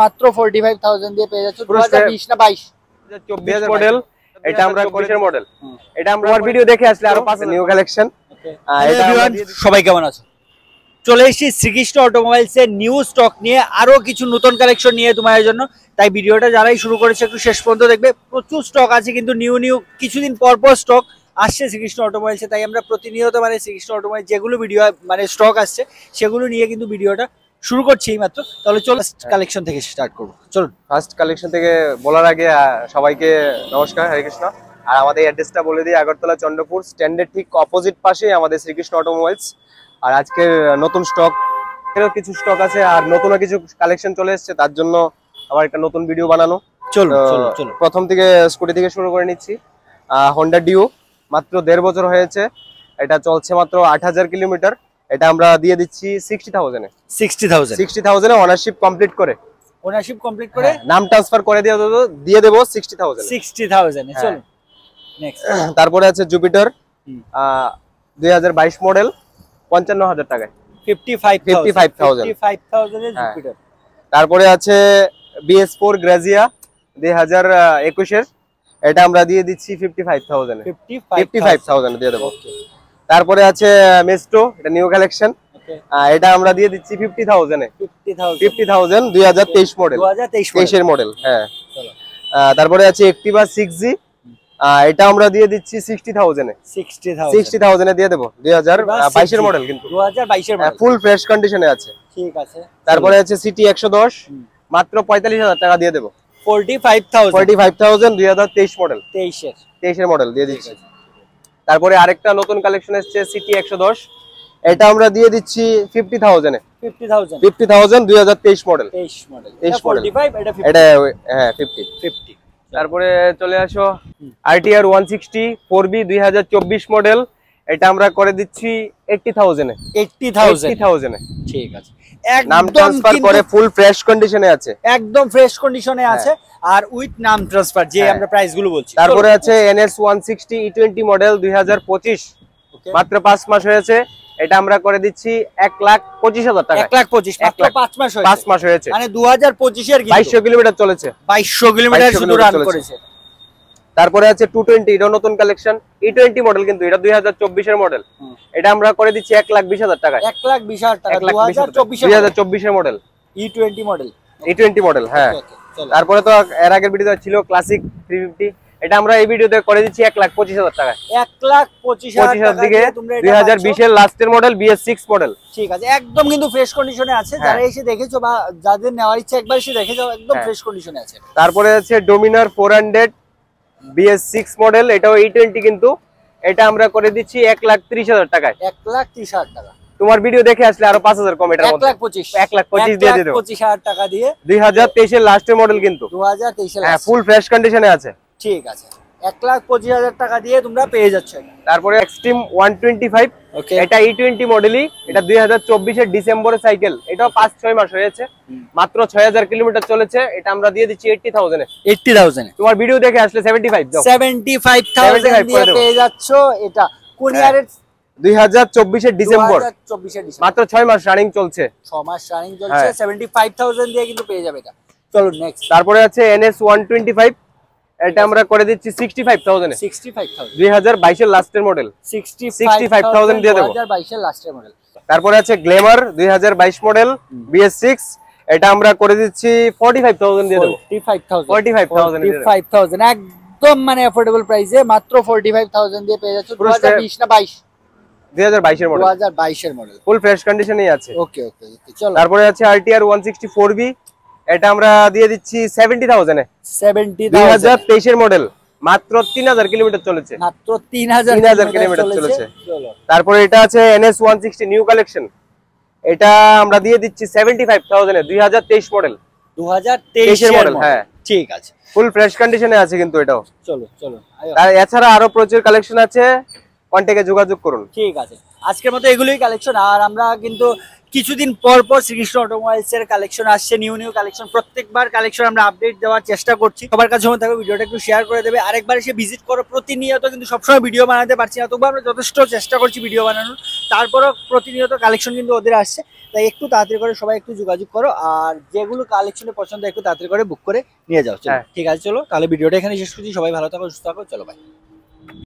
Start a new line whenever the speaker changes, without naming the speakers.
মাত্র 45000 দিয়ে পেয়ে যাচ্ছে 2020 না 22
2024 মডেল। এটা আমরা 24 এর মডেল। এটা আমরা আমার ভিডিও দেখে আসলে আরো 5 নিউ কালেকশন।
এটা সবাই কেমন আছো? চলে এসেছি শ্রীকৃষ্ণ অটোমোবাইলস এর নিউ স্টক নিয়ে, আরো কিছু নতুন কালেকশন নিয়ে তোমাদের জন্য। তাই ভিডিওটা যারাই শুরু করেছে একটু শেষ পর্যন্ত দেখবে। প্রচুর স্টক আছে কিন্তু নিউ কিছুদিন পর স্টক আসছে শ্রীকৃষ্ণ অটোমোবাইলসে। তাই আমরা প্রতিনিয়ত মানে শ্রীকৃষ্ণ অটোমোবাইল যেগুলো ভিডিও মানে স্টক আসছে সেগুলো নিয়ে কিন্তু ভিডিওটা শুরু করছি এই মাত্র। তাহলে চলো কালেকশন থেকে স্টার্ট করবো। চলুন
ফার্স্ট কালেকশন থেকে বলার আগে সবাইকে নমস্কার, হরে কৃষ্ণ। আর আমাদের অ্যাড্রেসটা বলে দিই, আগরতলা চন্দ্রপুর স্ট্যান্ডের ঠিক অপোজিট পাশেই আমাদের শ্রীকৃষ্ণ অটোমোবাইলস। আর আজকের নতুন স্টক এরও কিছু স্টক আছে আর নতুনও কিছু কালেকশন চলে এসেছে, তার জন্য আবার একটা নতুন ভিডিও বানানো।
চলো
প্রথম থেকে স্কুটি থেকে শুরু করে নিচ্ছি। হোন্ডা ডিউ মাত্র 1.5 বছর হয়েছে, এটা চলছে মাত্র 8000 কিলোমিটার। এটা আমরা দিয়ে দিচ্ছি 60,000 এ। 60,000 এ ওনারশিপ কমপ্লিট করে নাম ট্রান্সফার করে দিয়ে দেবো 60,000
এ। চলো নেক্সট।
তারপরে আছে জুপিটার 2022 মডেল 55,000 টাকায়। 55,000
এর জুপিটার।
তারপরে আছে BS4 গ্রাজিয়া 2021 এর, এটা আমরা দিয়ে দিচ্ছি 55,000 এ। 55,000 দিয়ে দেবো। তারপরে আছে মেস্টো, এটা নিউ কালেকশন, এটা আমরা দিয়ে দিচ্ছি 50,000 এ। 50,000 2023 মডেল, 2023 এর মডেল। হ্যাঁ, তারপরে আছে অ্যাক্টিভা 6G, এটা আমরা দিয়ে দিচ্ছি 60,000 এ। 60,000 এ দিয়ে দেবো। 2022 এর মডেল, কিন্তু
2022 এর মডেল,
ফুল ফ্রেশ কন্ডিশনে আছে।
ঠিক আছে।
তারপরে আছে সিটি 110 মাত্র 45,000 টাকা দিয়ে দেবো।
45,000
2023 মডেল,
23
এর মডেল দিয়ে দিচ্ছি। তারপরে আরেকটা নতুন কালেকশন এসেছে সিটি 110, এটা আমরা দিয়ে দিচ্ছি 50,000 এ। 50,000 2023 মডেল, 23 মডেল। এটা হ্যাঁ 50। তারপরে চলে আসো RTR 160 4B 2024 মডেল, এটা আমরা করে দিচ্ছি 80,000 এ। 80,000 এ,
ঠিক আছে।
নাম ট্রান্সফার করে ফুল ফ্রেশ কন্ডিশনে আছে,
একদম ফ্রেশ কন্ডিশনে আছে আর উইথ নাম ট্রান্সফার যে আমরা প্রাইস গুলো বলছি।
তারপরে আছে NS 160 E20 মডেল 2025, মাত্র 5 মাস হয়েছে, এটা আমরা করে দিচ্ছি 1,25,000 টাকা।
1,25,000 মাত্র 5 মাস হয়েছে,
মানে
2025 এর
2200 কিলোমিটার চলেছে।
2200 কিলোমিটার শুধু রান করেছে।
তারপরে আছে 220, এটা নতুন কালেকশন, E20 মডেল, কিন্তু এটা 2024 এর মডেল, এটা আমরা করে দিচ্ছি 1,20,000 টাকা।
1,20,000 টাকা
2024 এর model,
E20 model,
E20 model. হ্যাঁ, তারপরে তো এর আগের ভিডিওতে ছিল ক্লাসিক 350, এটা আমরা এই ভিডিওতে করে দিচ্ছি 1,25,000 টাকা।
1,25,000
দিকে 2020 এর লাস্টের মডেল BS6 মডেল,
ঠিক আছে। একদম কিন্তু ফ্রেশ কন্ডিশনে আছে, যারা এসে দেখেছো বা যাদের নেওয়ার ইচ্ছা একবার এসে দেখে যাও, একদম ফ্রেশ কন্ডিশনে আছে।
তারপরে আছে ডোমিনার 400 BS6 মডেল, এটাও E20, কিন্তু এটা আমরা করে দিচ্ছি 1,30,000 টাকায়।
1,30,000 টাকা।
তোমার ভিডিও দেখে আসলে আরো 5,000 কম, এটার মধ্যে 1,25,000 দিয়ে দেবো।
1,25,000 টাকা দিয়ে
2023 এর লাস্টের মডেল, কিন্তু
2023 এর
হ্যাঁ ফুল ফ্রেশ কন্ডিশনে আছে।
ঠিক আছে, 1,25,000 টাকা দিয়ে তোমরা পেয়ে যাচ্ছ।
তারপরে এক্সট্রিম 125, এটা E20 মডেলই, এটা 2024 এর ডিসেম্বরের সাইকেল, এটাও 5-6 মাস হয়েছে, মাত্র 6,000 কিলোমিটার চলেছে, এটা আমরা দিয়ে দিচ্ছি 80,000 এ। 80,000 এ তোমার ভিডিও দেখে আসলে
75,000 দিয়ে পেয়ে যাচ্ছ। এটা কোন ইয়ারের?
2024 এর ডিসেম্বর, মাত্র 6 মাস রানিং চলছে,
6 মাস রানিং চলছে। 75,000 দিয়ে কিন্তু পেয়ে যাবে এটা। চলো নেক্সট।
তারপরে আছে NS 125, এটা আমরা করে দিচ্ছি 65,000 এ।
65,000
2022 এর লাস্টের মডেল, 65,000 দিয়ে দেবো।
2022 এর লাস্টের মডেল।
তারপরে আছে গ্ল্যামার 2022 মডেল BS6, এটা আমরা করে দিচ্ছি 45,000 দিয়ে দেবো।
45,000 একদম মানে অ্যাফোর্ডেবল প্রাইসে, মাত্র 45,000 দিয়ে পেয়ে যাচ্ছ। 2020 না 22?
2022 এর মডেল,
2022 এর মডেল,
ফুল ফ্রেশ কন্ডিশনেই আছে।
ওকে চলো।
তারপরে আছে RTR 160 4B, এটা আমরা দিয়ে দিচ্ছি 70,000 এ। 2023 এর মডেল, মাত্র 3,000 কিলোমিটার চলেছে,
মাত্র 3,000 কিলোমিটার চলেছে।
তারপরে এটা আছে NS 160 নিউ কালেকশন, এটা আমরা দিয়ে দিচ্ছি 75,000 এ। 2023 মডেল,
2023 এর মডেল।
হ্যাঁ,
ঠিক আছে,
ফুল ফ্রেশ কন্ডিশনে আছে কিন্তু এটাও।
চলো।
আর এছাড়া আরো প্রচুর কালেকশন আছে, কন্টাক্টে যোগাযোগ করুন।
ঠিক আছে, আজকের মতো এগুলোই কালেকশন। আর আমরা কিন্তু কিছুদিন পর শ্রীকৃষ্ণ অটোমোবাইলস এর কালেকশন আসছে, নিউ কালেকশন। প্রত্যেকবার কালেকশন আমরা আপডেট দেওয়ার চেষ্টা করছি। সবার কাছে মনে থাকবে ভিডিওটা একটু শেয়ার করে দেবে, আরেকবার এসে ভিজিট করো। প্রতিনিয়ত কিন্তু সবসময় ভিডিও বানাতে পারছি না, তবুও আমরা যথেষ্ট চেষ্টা করছি ভিডিও বানানোর। তারপরও প্রতিনিয়ত কালেকশন কিন্তু ওদের আসছে, তাই একটু তাড়াতাড়ি করে সবাই একটু যোগাযোগ করো, আর যেগুলো কালেকশনে পছন্দ একটু তাড়াতাড়ি করে বুক করে নিয়ে যাও। চলো
হ্যাঁ।
ঠিক আছে, চলো তাহলে ভিডিওটা এখানে শেষ করছি। সবাই ভালো থাকো, সুস্থ থাকো, চলো বাই।